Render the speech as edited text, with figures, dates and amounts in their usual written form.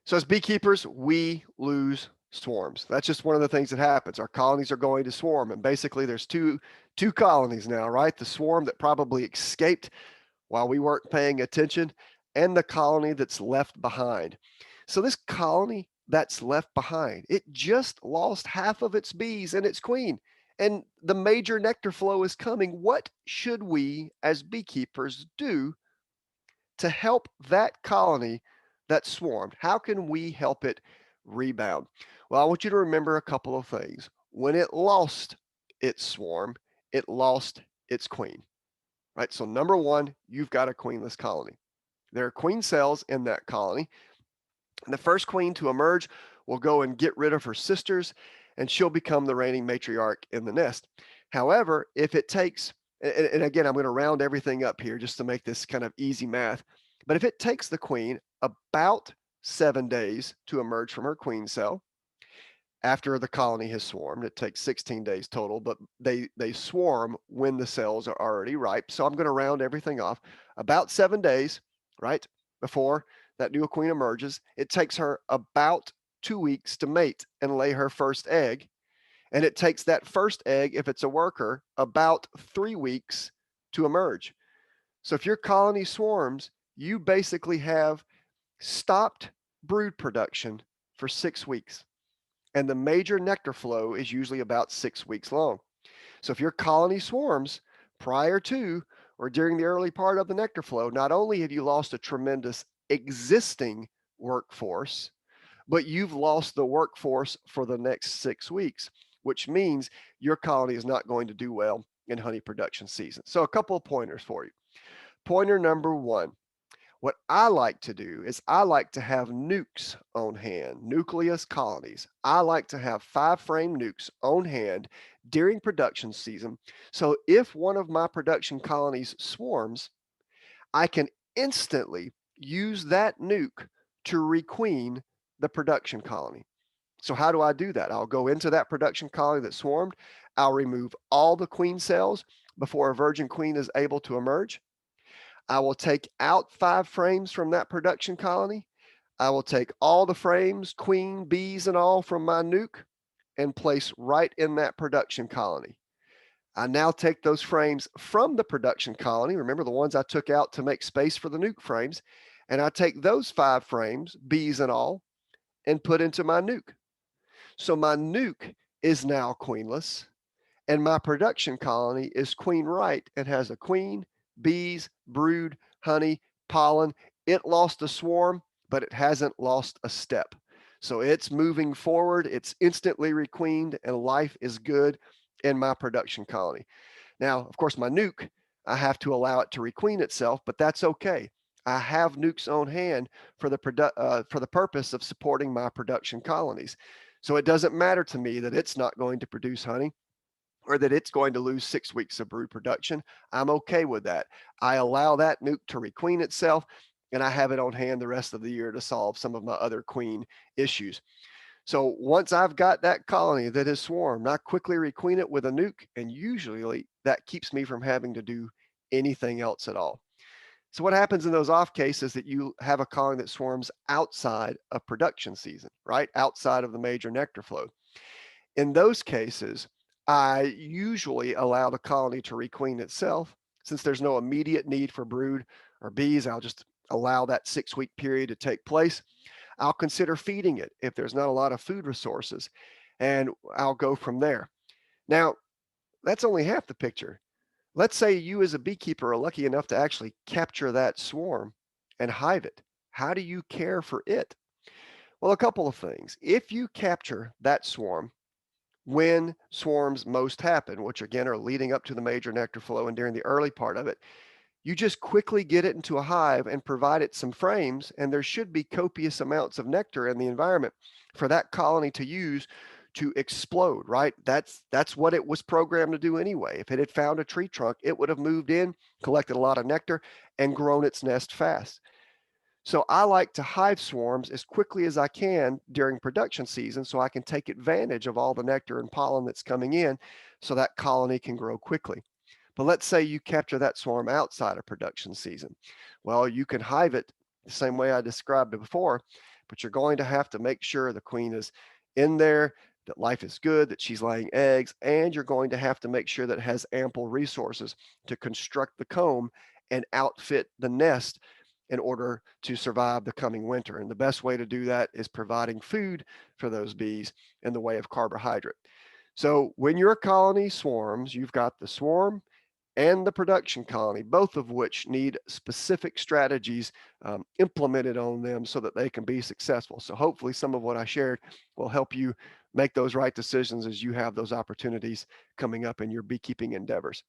So as beekeepers, we lose swarms. That's just one of the things that happens. Our colonies are going to swarm, and basically there's two colonies now, right? The swarm that probably escaped while we weren't paying attention, and the colony that's left behind. So this colony that's left behind, it just lost half of its bees and its queen, and the major nectar flow is coming. What should we as beekeepers do to help that colony that swarmed? How can we help it rebound? Well, I want you to remember a couple of things. When it lost its swarm, it lost its queen, right? So, number one, you've got a queenless colony. There are queen cells in that colony. And the first queen to emerge will go and get rid of her sisters, and she'll become the reigning matriarch in the nest. However, if it takes, and again, I'm going to round everything up here just to make this kind of easy math, but if it takes the queen about 7 days to emerge from her queen cell, after the colony has swarmed, it takes 16 days total, but they swarm when the cells are already ripe. So I'm going to round everything off. About 7 days, right, before that new queen emerges, it takes her about 2 weeks to mate and lay her first egg. And it takes that first egg, if it's a worker, about 3 weeks to emerge. So if your colony swarms, you basically have stopped brood production for 6 weeks. And the major nectar flow is usually about 6 weeks long. So if your colony swarms prior to or during the early part of the nectar flow, not only have you lost a tremendous existing workforce, but you've lost the workforce for the next 6 weeks, which means your colony is not going to do well in honey production season. So a couple of pointers for you. Pointer number one, what I like to do is I like to have nukes on hand, nucleus colonies. I like to have 5-frame nukes on hand during production season. So if one of my production colonies swarms, I can instantly use that nuke to requeen the production colony. So how do I do that? I'll go into that production colony that swarmed. I'll remove all the queen cells before a virgin queen is able to emerge. I will take out 5 frames from that production colony. I will take all the frames, queen, bees, and all from my nuke and place right in that production colony. I now take those frames from the production colony, remember the ones I took out to make space for the nuke frames, and I take those 5 frames, bees and all, and put into my nuke. So my nuke is now queenless, and my production colony is queen right and has a queen, bees, brood, honey, pollen. It lost a swarm, but it hasn't lost a step. So it's moving forward, it's instantly requeened, and life is good in my production colony. Now, of course, my nuke, I have to allow it to requeen itself, but that's okay. I have nukes on hand for the purpose of supporting my production colonies. So it doesn't matter to me that it's not going to produce honey or that it's going to lose 6 weeks of brood production. I'm okay with that. I allow that nuke to requeen itself, and I have it on hand the rest of the year to solve some of my other queen issues. So once I've got that colony that has swarmed, I quickly requeen it with a nuke, and usually that keeps me from having to do anything else at all. So what happens in those off cases that you have a colony that swarms outside of production season, right? Outside of the major nectar flow. In those cases, I usually allow the colony to requeen itself. Since there's no immediate need for brood or bees, I'll just allow that 6-week period to take place. I'll consider feeding it if there's not a lot of food resources, and I'll go from there. Now, that's only half the picture. Let's say you as a beekeeper are lucky enough to actually capture that swarm and hive it. How do you care for it? Well, a couple of things. If you capture that swarm when swarms most happen, which again are leading up to the major nectar flow and during the early part of it, you just quickly get it into a hive and provide it some frames, and there should be copious amounts of nectar in the environment for that colony to use to explode, right? That's what it was programmed to do anyway. If it had found a tree trunk, it would have moved in, collected a lot of nectar, and grown its nest fast. So I like to hive swarms as quickly as I can during production season so I can take advantage of all the nectar and pollen that's coming in so that colony can grow quickly. But let's say you capture that swarm outside of production season. Well, you can hive it the same way I described it before, but you're going to have to make sure the queen is in there, that life is good, that she's laying eggs, and you're going to have to make sure that it has ample resources to construct the comb and outfit the nest in order to survive the coming winter. And the best way to do that is providing food for those bees in the way of carbohydrate. So when your colony swarms, you've got the swarm and the production colony, both of which need specific strategies implemented on them so that they can be successful. So hopefully some of what I shared will help you make those right decisions as you have those opportunities coming up in your beekeeping endeavors.